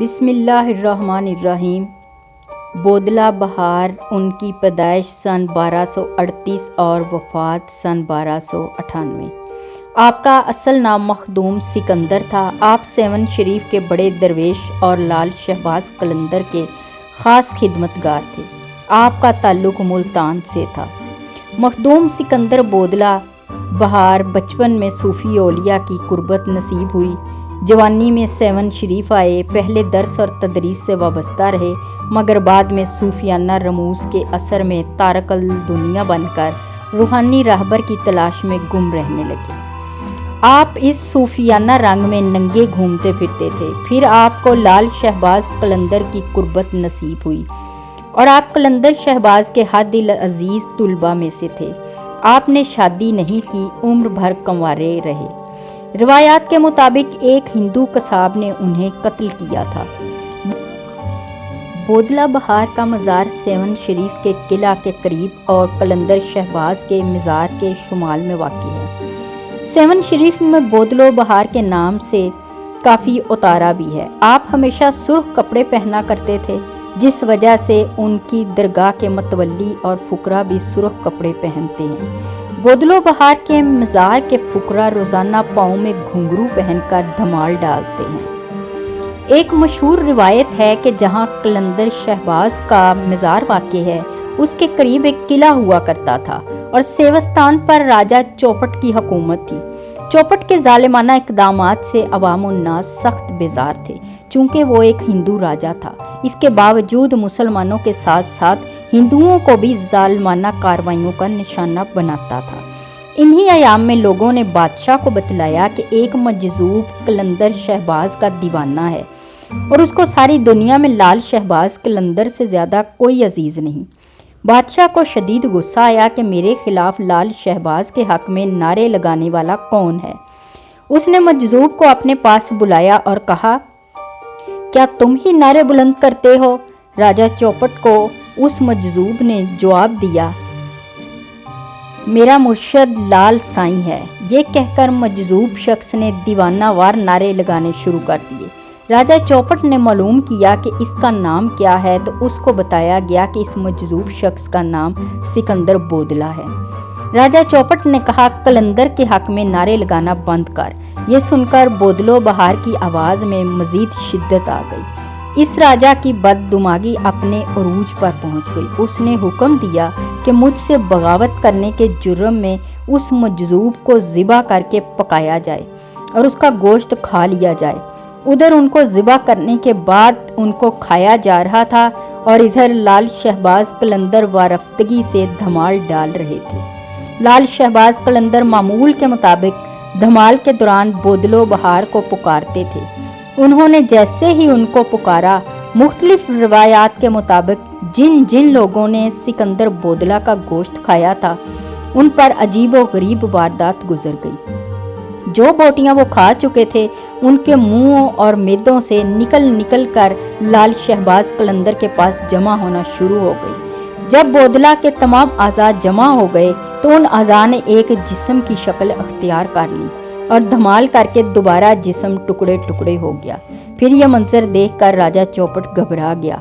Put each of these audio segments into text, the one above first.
بسم اللہ الرحمن الرحیم۔ بودلہ بہار ان کی پیدائش سن 1238 اور وفات سن 1298۔ آپ کا اصل نام مخدوم سکندر تھا۔ آپ سیون شریف کے بڑے درویش اور لال شہباز قلندر کے خاص خدمتگار تھے۔ آپ کا تعلق ملتان سے تھا۔ مخدوم سکندر بودلہ بہار بچپن میں صوفی اولیاء کی قربت نصیب ہوئی۔ جوانی میں سیون شریف آئے، پہلے درس اور تدریس سے وابستہ رہے، مگر بعد میں صوفیانہ رموز کے اثر میں تارک الدنیا بن کر روحانی راہبر کی تلاش میں گم رہنے لگے۔ آپ اس صوفیانہ رنگ میں ننگے گھومتے پھرتے تھے۔ پھر آپ کو لال شہباز قلندر کی قربت نصیب ہوئی اور آپ قلندر شہباز کے حد العزیز طلباء میں سے تھے۔ آپ نے شادی نہیں کی، عمر بھر کنوارے رہے۔ روایات کے مطابق ایک ہندو قصاب نے انہیں قتل کیا تھا۔ بودلہ بہار کا مزار سیون شریف کے قلعہ کے قریب اور قلندر شہباز کے مزار کے شمال میں واقع ہے۔ سیون شریف میں بودلہ بہار کے نام سے کافی اتارا بھی ہے۔ آپ ہمیشہ سرخ کپڑے پہنا کرتے تھے، جس وجہ سے ان کی درگاہ کے متولی اور فقراء بھی سرخ کپڑے پہنتے ہیں۔ بودلہ بہار کے مزار کے فقراء روزانہ پاؤں میں گھنگرو پہن کر دھمال ڈالتے ہیں۔ ایک مشہور روایت ہے کہ جہاں قلندر شہباز کا مزار واقع ہے، اس کے قریب ایک قلعہ ہوا کرتا تھا اور سیوستان پر راجہ چوپٹ کی حکومت تھی۔ چوپٹ کے ظالمانہ اقدامات سے عوام الناس سخت بیزار تھے، چونکہ وہ ایک ہندو راجہ تھا۔ اس کے باوجود مسلمانوں کے ساتھ ساتھ ہندوؤں کو بھی ظالمانہ کارروائیوں کا نشانہ بناتا تھا۔ انہی ایام میں لوگوں نے بادشاہ کو بتلایا کہ ایک مجذوب قلندر شہباز کا دیوانہ ہے اور اس کو ساری دنیا میں لال شہباز قلندر سے زیادہ کوئی عزیز نہیں۔ بادشاہ کو شدید غصہ آیا کہ میرے خلاف لال شہباز کے حق میں نعرے لگانے والا کون ہے۔ اس نے مجذوب کو اپنے پاس بلایا اور کہا، کیا تم ہی نعرے بلند کرتے ہو؟ راجہ چوپٹ کو اس مجذوب نے جواب دیا، میرا مرشد لال سائیں ہے۔ یہ کہہ کر مجذوب شخص نے دیوانہ وار نعرے لگانے شروع کر دیے۔ راجہ چوپٹ نے معلوم کیا کہ اس کا نام کیا ہے تو اس کو بتایا گیا کہ اس مجذوب شخص کا نام سکندر بودلہ ہے۔ راجہ چوپٹ نے کہا، قلندر کے حق میں نعرے لگانا بند کر۔ یہ سن کر بودلہ بہار کی آواز میں مزید شدت آ گئی۔ اس راجہ کی بد دماغی اپنے عروج پر پہنچ گئی۔ اس نے حکم دیا کہ مجھ سے بغاوت کرنے کے جرم میں اس مجذوب کو ذبح کر کے پکایا جائے اور اس کا گوشت کھا لیا جائے۔ ادھر ان کو ذبح کرنے کے بعد ان کو کھایا جا رہا تھا اور ادھر لال شہباز قلندر وارفتگی سے دھمال ڈال رہے تھے۔ لال شہباز قلندر معمول کے مطابق دھمال کے دوران بودلہ بہار کو پکارتے تھے۔ انہوں نے جیسے ہی ان کو پکارا، مختلف روایات کے مطابق جن جن لوگوں نے سکندر بودلہ کا گوشت کھایا تھا، ان پر عجیب و غریب واردات گزر گئی۔ جو بوٹیاں وہ کھا چکے تھے، ان کے منہوں اور معدوں سے نکل کر لال شہباز قلندر کے پاس جمع ہونا شروع ہو گئی۔ جب بودلہ کے تمام اعضاء جمع ہو گئے تو ان اعضاء نے ایک جسم کی شکل اختیار کر لی اور دھمال کر کے دوبارہ جسم ٹکڑے ٹکڑے ہو گیا۔ پھر یہ منظر دیکھ کر راجہ چوپٹ گھبرا گیا۔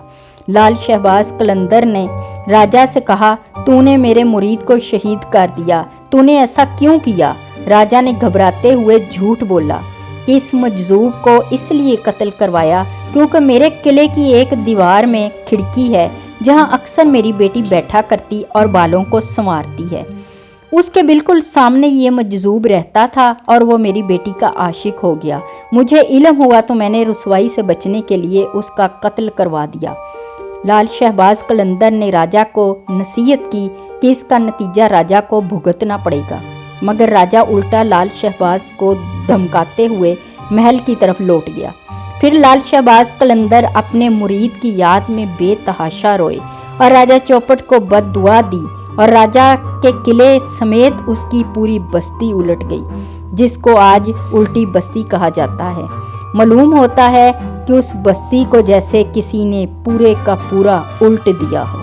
لال شہباز قلندر نے راجہ سے کہا، تو نے میرے مرید کو شہید کر دیا، تو نے ایسا کیوں کیا؟ راجہ نے گھبراتے ہوئے جھوٹ بولا کہ اس مجذوب کو اس لیے قتل کروایا کیونکہ میرے قلعے کی ایک دیوار میں کھڑکی ہے جہاں اکثر میری بیٹی بیٹھا کرتی اور بالوں کو سنوارتی ہے۔ اس کے بالکل سامنے یہ مجذوب رہتا تھا اور وہ میری بیٹی کا عاشق ہو گیا۔ مجھے علم ہوا تو میں نے رسوائی سے بچنے کے لیے اس کا قتل کروا دیا۔ لال شہباز قلندر نے راجہ کو نصیحت کی کہ اس کا نتیجہ راجہ کو بھگتنا پڑے گا، مگر راجہ الٹا لال شہباز کو دھمکاتے ہوئے محل کی طرف لوٹ گیا۔ پھر لال شہباز قلندر اپنے مرید کی یاد میں بے تحاشا روئے اور راجہ چوپٹ کو بد دعا دی اور راجہ کے قلعے سمیت اس کی پوری بستی الٹ گئی، جس کو آج الٹی بستی کہا جاتا ہے۔ معلوم ہوتا ہے کہ اس بستی کو جیسے کسی نے پورے کا پورا الٹ دیا ہو۔